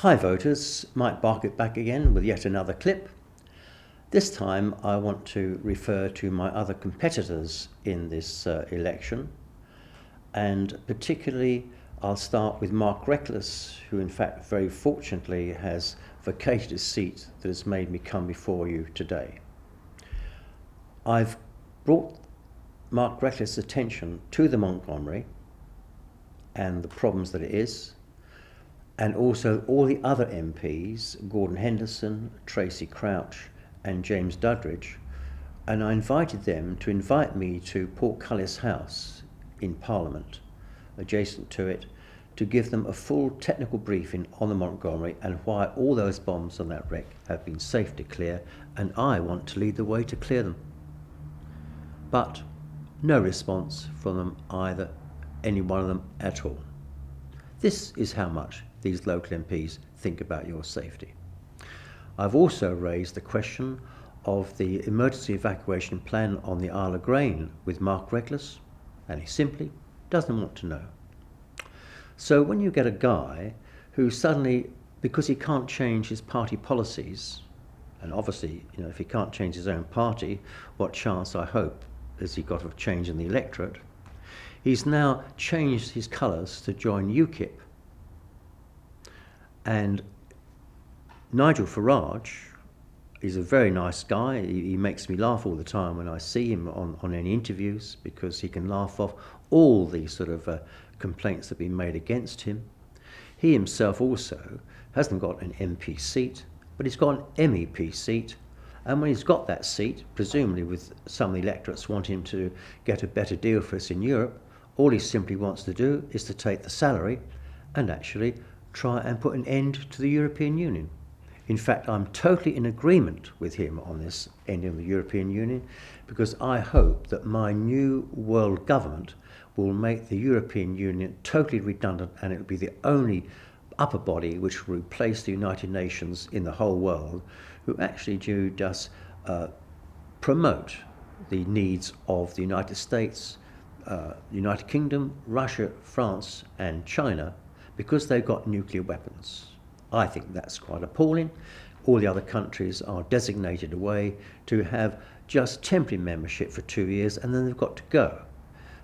Hi voters, Mike Barkett back again with yet another clip. This time I want to refer to my other competitors in this election, and particularly I'll start with Mark Reckless, who in fact very fortunately has vacated a seat that has made me come before you today. I've brought Mark Reckless' attention to the Montgomery and the problems that it is, and also all the other MPs, Gordon Henderson, Tracy Crouch and James Duddridge, and I invited them to invite me to Portcullis House in Parliament, adjacent to it, to give them a full technical briefing on the Montgomery and why all those bombs on that wreck have been safe to clear, and I want to lead the way to clear them. But no response from them either, any one of them at all. This is how much these local MPs think about your safety. I've also raised the question of the emergency evacuation plan on the Isle of Grain with Mark Reckless, and he simply doesn't want to know. So when you get a guy who suddenly, because he can't change his party policies, and obviously, if he can't change his own party, what chance, I hope, has he got of change in the electorate? He's now changed his colours to join UKIP. And Nigel Farage is a very nice guy. He makes me laugh all the time when I see him on any interviews, because he can laugh off all the sort of complaints that have been made against him. He himself also hasn't got an MP seat, but he's got an MEP seat. And when he's got that seat, presumably with some of the electorates wanting him to get a better deal for us in Europe, all he simply wants to do is to take the salary and actually try and put an end to the European Union. In fact, I'm totally in agreement with him on this ending of the European Union, because I hope that my new world government will make the European Union totally redundant, and it will be the only upper body which will replace the United Nations in the whole world, who actually do just promote the needs of the United States, the United Kingdom, Russia, France and China, because they've got nuclear weapons. I think that's quite appalling. All the other countries are designated away to have just temporary membership for 2 years, and then they've got to go.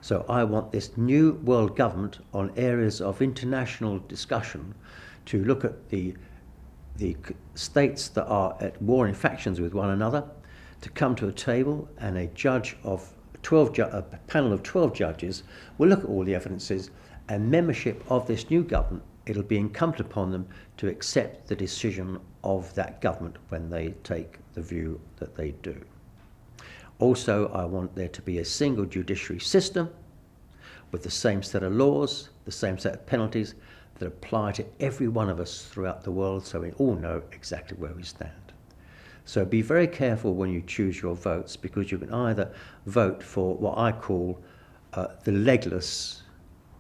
So I want this new world government on areas of international discussion to look at the states that are at war in factions with one another, to come to a table, and a panel of 12 judges will look at all the evidences, and membership of this new government, it'll be incumbent upon them to accept the decision of that government when they take the view that they do. Also, I want there to be a single judiciary system with the same set of laws, the same set of penalties that apply to every one of us throughout the world, so we all know exactly where we stand. So be very careful when you choose your votes, because you can either vote for what I call the legless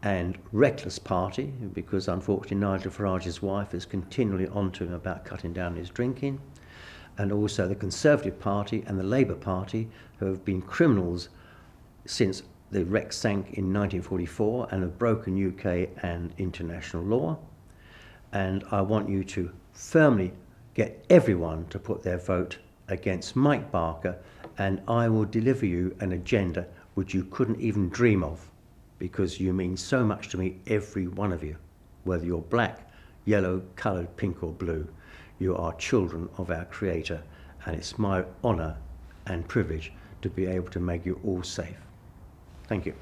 and reckless party, because unfortunately Nigel Farage's wife is continually on to him about cutting down his drinking, and also the Conservative Party and the Labour Party, who have been criminals since the wreck sank in 1944 and have broken UK and international law. And I want you to firmly get everyone to put their vote against Mike Barker, and I will deliver you an agenda which you couldn't even dream of, because you mean so much to me, every one of you. Whether you're black, yellow, coloured, pink or blue, you are children of our Creator, and it's my honour and privilege to be able to make you all safe. Thank you.